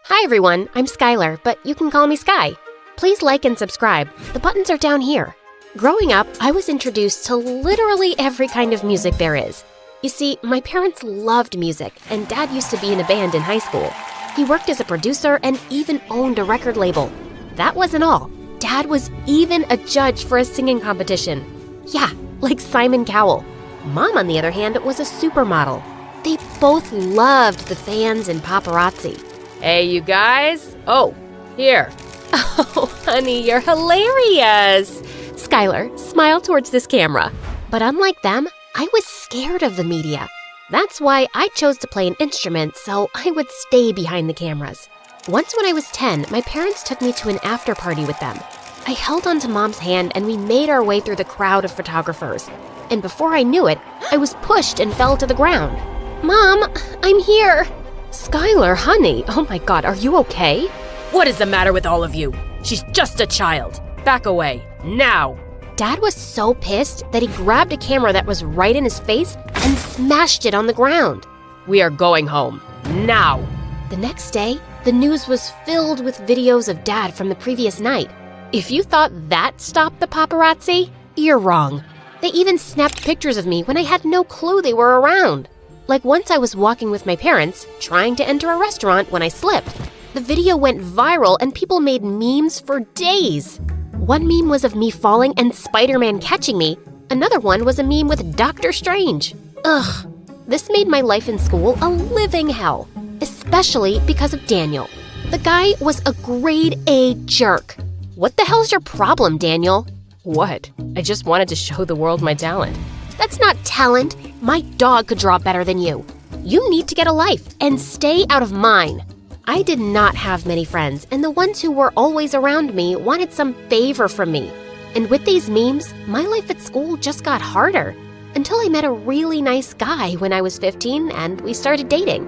Hi everyone, I'm Skylar, but you can call me Sky. Please like and subscribe. The buttons are down here. Growing up, I was introduced to literally every kind of music there is. You see, my parents loved music, and Dad used to be in a band in high school. He worked as a producer and even owned a record label. That wasn't all. Dad was even a judge for a singing competition. Yeah, like Simon Cowell. Mom, on the other hand, was a supermodel. They both loved the fans and paparazzi. Hey, you guys. Oh, here. Oh, honey, you're hilarious. Skylar, smile towards this camera. But unlike them, I was scared of the media. That's why I chose to play an instrument so I would stay behind the cameras. Once when I was 10, my parents took me to an after party with them. I held onto Mom's hand and we made our way through the crowd of photographers. And before I knew it, I was pushed and fell to the ground. Mom, I'm here. Skylar, honey, oh my God, are you okay? What is the matter with all of you? She's just a child. Back away, now. Dad was so pissed that he grabbed a camera that was right in his face and smashed it on the ground. We are going home, now. The next day, the news was filled with videos of Dad from the previous night. If you thought that stopped the paparazzi, you're wrong. They even snapped pictures of me when I had no clue they were around. Like once I was walking with my parents, trying to enter a restaurant when I slipped. The video went viral and people made memes for days. One meme was of me falling and Spider-Man catching me. Another one was a meme with Doctor Strange. Ugh, this made my life in school a living hell, especially because of Daniel. The guy was a grade A jerk. What the hell's your problem, Daniel? What? I just wanted to show the world my talent. That's not talent. My dog could draw better than you. You need to get a life and stay out of mine. I did not have many friends, and the ones who were always around me wanted some favor from me. And with these memes, my life at school just got harder. Until I met a really nice guy when I was 15 and we started dating.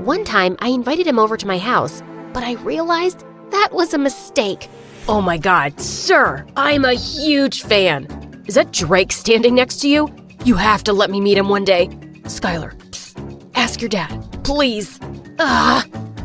One time, I invited him over to my house, but I realized that was a mistake. Oh my God, sir, I'm a huge fan. Is that Drake standing next to you? You have to let me meet him one day. Skylar, psst, ask your dad, please.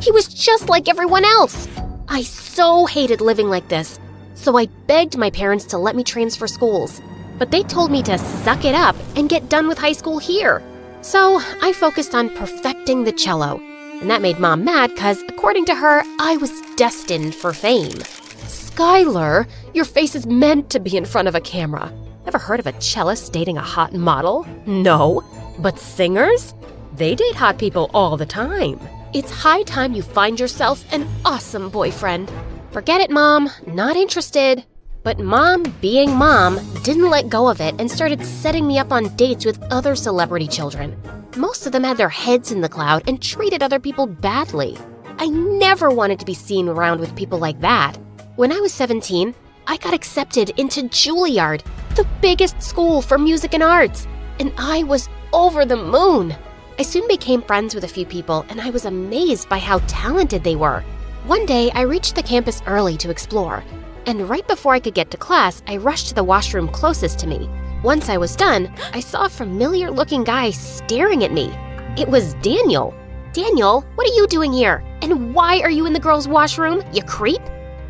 He was just like everyone else. I so hated living like this. So I begged my parents to let me transfer schools. But they told me to suck it up and get done with high school here. So I focused on perfecting the cello. And that made Mom mad because, according to her, I was destined for fame. Skylar, your face is meant to be in front of a camera. Ever heard of a cellist dating a hot model? No. But singers? They date hot people all the time. It's high time you find yourself an awesome boyfriend. Forget it, Mom. Not interested. But Mom, being Mom, didn't let go of it and started setting me up on dates with other celebrity children. Most of them had their heads in the cloud and treated other people badly. I never wanted to be seen around with people like that. When I was 17, I got accepted into Juilliard, the biggest school for music and arts, and I was over the moon. I soon became friends with a few people, and I was amazed by how talented they were. One day, I reached the campus early to explore, and right before I could get to class, I rushed to the washroom closest to me. Once I was done, I saw a familiar-looking guy staring at me. It was Daniel. Daniel, what are you doing here? And why are you in the girls' washroom, you creep?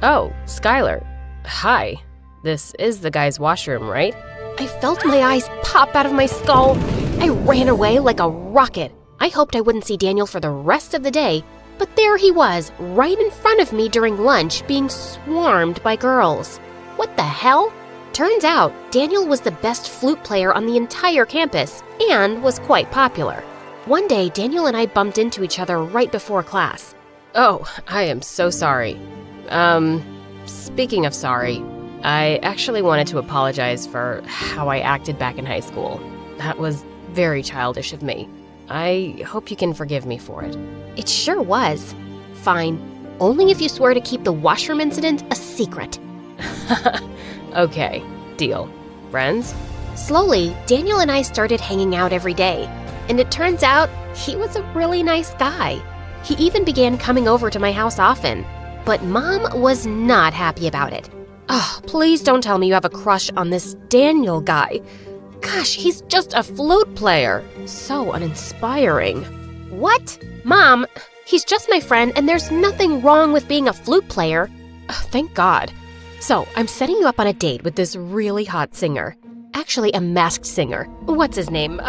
Oh, Skylar. Hi. This is the guy's washroom, right? I felt my eyes pop out of my skull. I ran away like a rocket. I hoped I wouldn't see Daniel for the rest of the day, but there he was, right in front of me during lunch, being swarmed by girls. What the hell? Turns out, Daniel was the best flute player on the entire campus and was quite popular. One day, Daniel and I bumped into each other right before class. Oh, I am so sorry. Speaking of sorry, I actually wanted to apologize for how I acted back in high school. That was very childish of me. I hope you can forgive me for it. It sure was. Fine. Only if you swear to keep the washroom incident a secret. Okay, deal. Friends? Slowly, Daniel and I started hanging out every day. And it turns out he was a really nice guy. He even began coming over to my house often. But Mom was not happy about it. Oh, please don't tell me you have a crush on this Daniel guy. Gosh, he's just a flute player. So uninspiring. What? Mom, He's just my friend, and there's nothing wrong with being a flute player. Thank God. So, I'm setting you up on a date with this really hot singer. Actually, a masked singer. What's his name?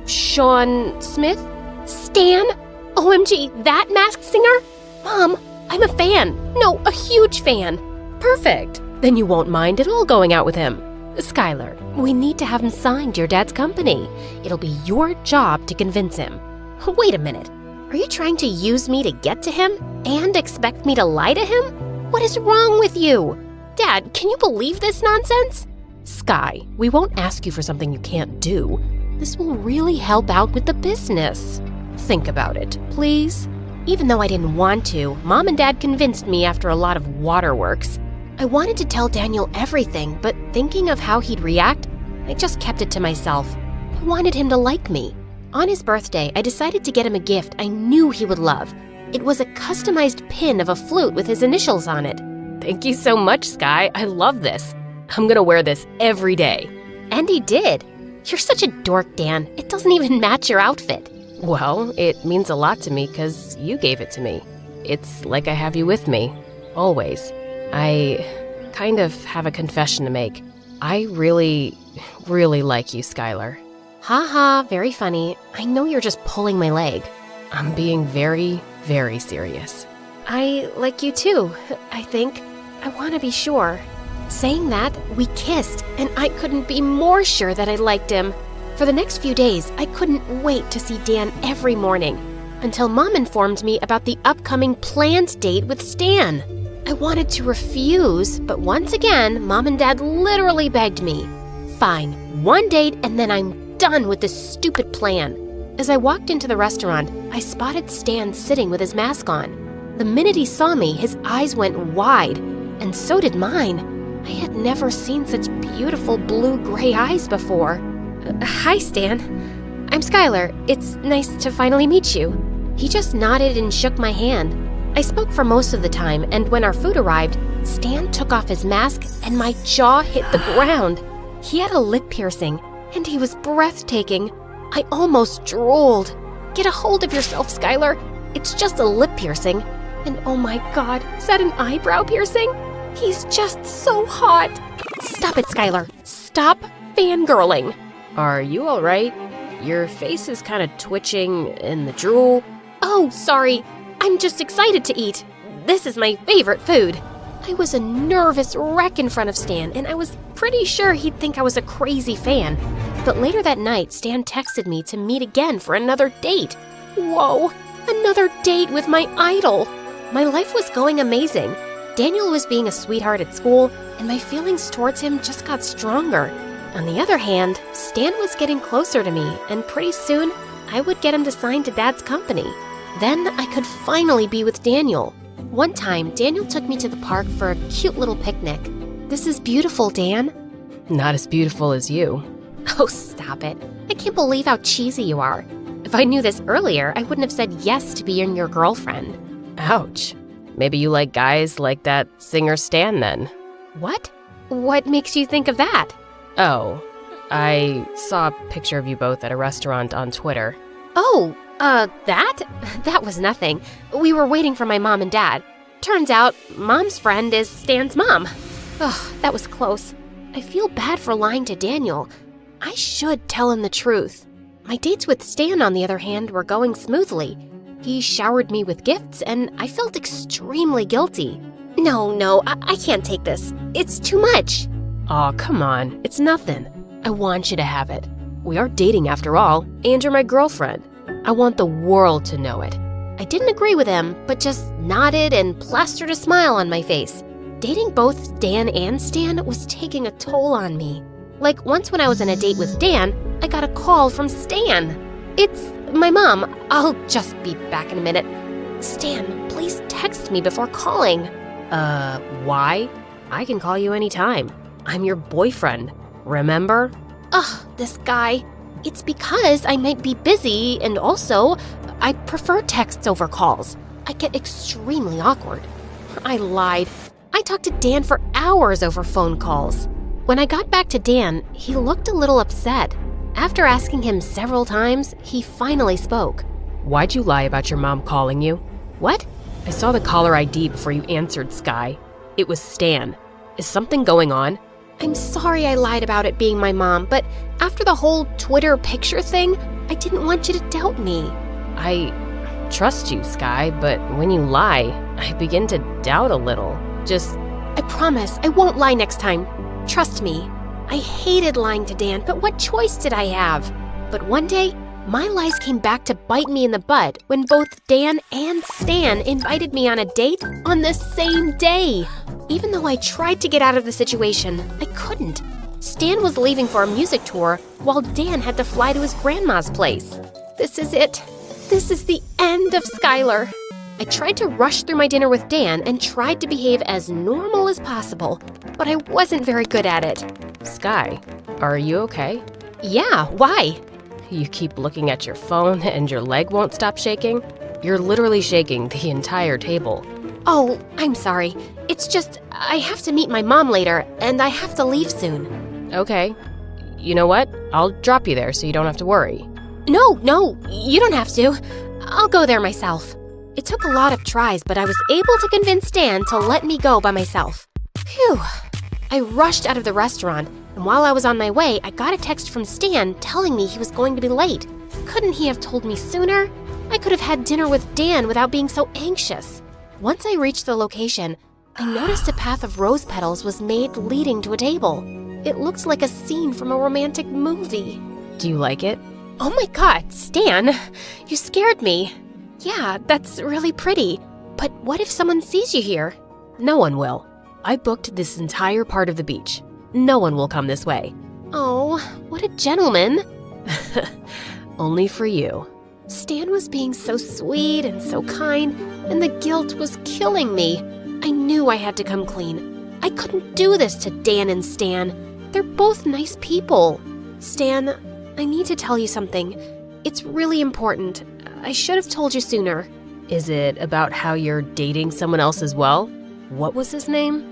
Sean Smith? Stan? OMG, that masked singer? Mom, I'm a fan. No, a huge fan. Perfect. Then you won't mind at all going out with him. Skylar, we need to have him signed to your dad's company. It'll be your job to convince him. Wait a minute. Are you trying to use me to get to him and expect me to lie to him? What is wrong with you? Dad, can you believe this nonsense? Sky, we won't ask you for something you can't do. This will really help out with the business. Think about it, please. Even though I didn't want to, Mom and Dad convinced me after a lot of waterworks. I wanted to tell Daniel everything, but thinking of how he'd react, I just kept it to myself. I wanted him to like me. On his birthday, I decided to get him a gift I knew he would love. It was a customized pin of a flute with his initials on it. Thank you so much, Sky. I love this. I'm gonna wear this every day. And he did. You're such a dork, Dan. It doesn't even match your outfit. Well, it means a lot to me because you gave it to me. It's like I have you with me, always. I kind of have a confession to make. I really, really like you, Skylar. Ha ha, very funny. I know you're just pulling my leg. I'm being very, very serious. I like you too, I think. I want to be sure. Saying that, we kissed, and I couldn't be more sure that I liked him. For the next few days, I couldn't wait to see Dan every morning, until Mom informed me about the upcoming planned date with Stan. I wanted to refuse, but once again, Mom and Dad literally begged me. Fine, one date and then I'm done with this stupid plan. As I walked into the restaurant, I spotted Stan sitting with his mask on. The minute he saw me, his eyes went wide, and so did mine. I had never seen such beautiful blue-gray eyes before. Hi, Stan. I'm Skylar. It's nice to finally meet you. He just nodded and shook my hand. I spoke for most of the time, and when our food arrived, Stan took off his mask and my jaw hit the ground. He had a lip piercing, and he was breathtaking. I almost drooled. Get a hold of yourself, Skylar. It's just a lip piercing. And oh my God, is that an eyebrow piercing? He's just so hot. Stop it, Skylar. Stop fangirling. Are you all right? Your face is kind of twitching in the drool. Oh, sorry. I'm just excited to eat. This is my favorite food. I was a nervous wreck in front of Stan, and I was pretty sure he'd think I was a crazy fan. But later that night, Stan texted me to meet again for another date. Whoa, another date with my idol. My life was going amazing. Daniel was being a sweetheart at school, and my feelings towards him just got stronger. On the other hand, Stan was getting closer to me, and pretty soon, I would get him to sign to Dad's company. Then I could finally be with Daniel. One time, Daniel took me to the park for a cute little picnic. This is beautiful, Dan. Not as beautiful as you. Oh, stop it. I can't believe how cheesy you are. If I knew this earlier, I wouldn't have said yes to being your girlfriend. Ouch. Maybe you like guys like that singer Stan then. What? What makes you think of that? Oh, I saw a picture of you both at a restaurant on Twitter. Oh, that? That was nothing. We were waiting for my mom and dad. Turns out, Mom's friend is Stan's mom. Ugh, that was close. I feel bad for lying to Daniel. I should tell him the truth. My dates with Stan, on the other hand, were going smoothly. He showered me with gifts, and I felt extremely guilty. No, I can't take this. It's too much. Aw, come on. It's nothing. I want you to have it. We are dating after all, and you're my girlfriend. I want the world to know it. I didn't agree with him, but just nodded and plastered a smile on my face. Dating both Dan and Stan was taking a toll on me. Like once when I was on a date with Dan, I got a call from Stan. It's my mom. I'll just be back in a minute. Stan, please text me before calling. Why? I can call you anytime. I'm your boyfriend, remember? Ugh, this guy. It's because I might be busy, and also, I prefer texts over calls. I get extremely awkward. I lied. I talked to Dan for hours over phone calls. When I got back to Dan, he looked a little upset. After asking him several times, he finally spoke. Why'd you lie about your mom calling you? What? I saw the caller ID before you answered, Sky. It was Stan. Is something going on? I'm sorry I lied about it being my mom, but after the whole Twitter picture thing, I didn't want you to doubt me. I trust you, Sky, but when you lie, I begin to doubt a little. I promise I won't lie next time. Trust me. I hated lying to Dan, but what choice did I have? But one day, my lies came back to bite me in the butt when both Dan and Stan invited me on a date on the same day. Even though I tried to get out of the situation, I couldn't. Stan was leaving for a music tour while Dan had to fly to his grandma's place. This is it. This is the end of Skylar. I tried to rush through my dinner with Dan and tried to behave as normal as possible, but I wasn't very good at it. Sky, are you okay? Yeah, why? You keep looking at your phone and your leg won't stop shaking? You're literally shaking the entire table. Oh, I'm sorry. It's just, I have to meet my mom later, and I have to leave soon. Okay. You know what? I'll drop you there so you don't have to worry. No, you don't have to. I'll go there myself. It took a lot of tries, but I was able to convince Dan to let me go by myself. Phew. I rushed out of the restaurant, and while I was on my way, I got a text from Stan telling me he was going to be late. Couldn't he have told me sooner? I could have had dinner with Dan without being so anxious. Once I reached the location, I noticed a path of rose petals was made leading to a table. It looked like a scene from a romantic movie. Do you like it? Oh my God, Stan, you scared me. Yeah, that's really pretty. But what if someone sees you here? No one will. I booked this entire part of the beach. No one will come this way. Oh, what a gentleman. Only for you. Stan was being so sweet and so kind, and the guilt was killing me. I knew I had to come clean. I couldn't do this to Dan and Stan. They're both nice people. Stan, I need to tell you something. It's really important. I should have told you sooner. Is it about how you're dating someone else as well? What was his name?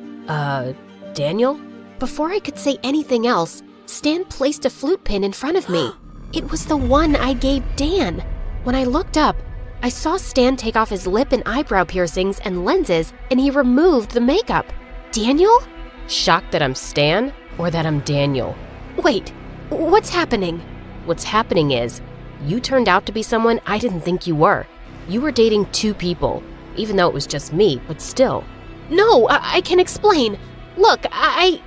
Daniel? Before I could say anything else, Stan placed a flute pin in front of me. It was the one I gave Dan. When I looked up, I saw Stan take off his lip and eyebrow piercings and lenses, and he removed the makeup. Daniel? Shocked that I'm Stan or that I'm Daniel? Wait, what's happening? What's happening is, you turned out to be someone I didn't think you were. You were dating two people, even though it was just me, but still. No, I can explain. Look, I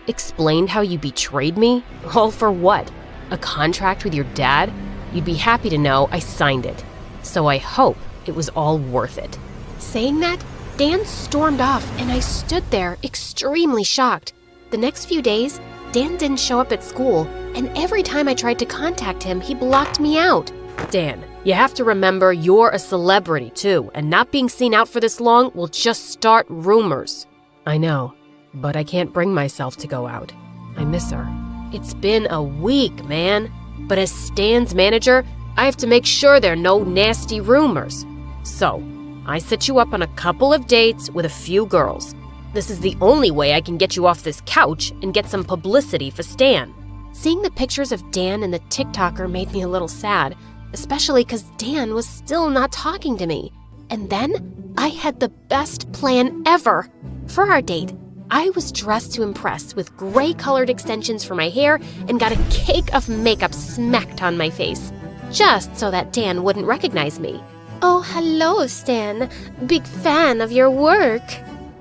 Explained how you betrayed me? All for what? A contract with your dad? You'd be happy to know I signed it. So I hope it was all worth it. Saying that, Dan stormed off and I stood there extremely shocked. The next few days, Dan didn't show up at school, and every time I tried to contact him, he blocked me out. Dan, you have to remember you're a celebrity too, and not being seen out for this long will just start rumors. I know, but I can't bring myself to go out. I miss her. It's been a week, man. But as Stan's manager, I have to make sure there are no nasty rumors. So, I set you up on a couple of dates with a few girls. This is the only way I can get you off this couch and get some publicity for Stan. Seeing the pictures of Dan and the TikToker made me a little sad, especially because Dan was still not talking to me. And then I had the best plan ever. For our date, I was dressed to impress with gray-colored extensions for my hair and got a cake of makeup smacked on my face, just so that Dan wouldn't recognize me. Oh, hello, Stan. Big fan of your work.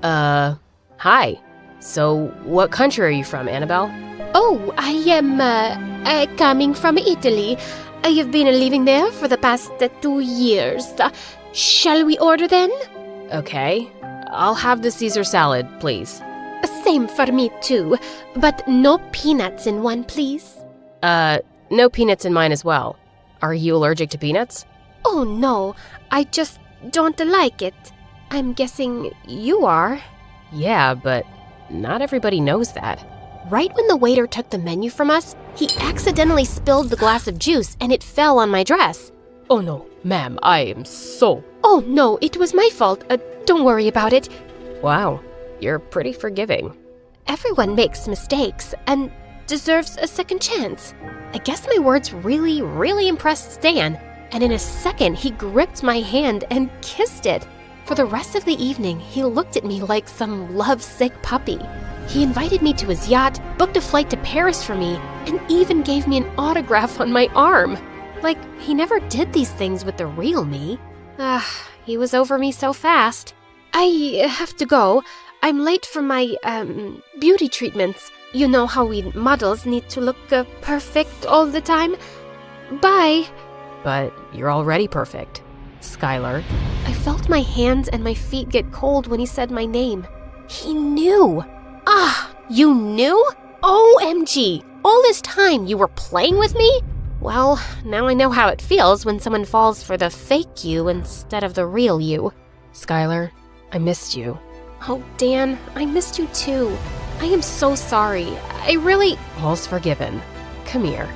Hi. So, what country are you from, Annabelle? Oh, I am, coming from Italy. I have been living there for the past 2 years. Shall we order then? Okay. I'll have the Caesar salad, please. Same for me too, but no peanuts in one, please. No peanuts in mine as well. Are you allergic to peanuts? Oh no, I just don't like it. I'm guessing you are. Yeah, but not everybody knows that. Right when the waiter took the menu from us, he accidentally spilled the glass of juice and it fell on my dress. Oh no, ma'am, I am so... Oh no, it was my fault. Don't worry about it. Wow, you're pretty forgiving. Everyone makes mistakes and deserves a second chance. I guess my words really impressed Stan. and in a second he gripped my hand and kissed it. For the rest of the evening, he looked at me like some lovesick puppy. He invited me to his yacht, booked a flight to Paris for me, and even gave me an autograph on my arm. Like, he never did these things with the real me. He was over me so fast. I have to go. I'm late for my, beauty treatments. You know how we models need to look perfect all the time. Bye. But you're already perfect, Skylar. I felt my hands and my feet get cold when he said my name. He knew. You knew? OMG! All this time you were playing with me? Well, now I know how it feels when someone falls for the fake you instead of the real you. Skylar, I missed you. Oh, Dan, I missed you too. I am so sorry. I really... All's forgiven. Come here.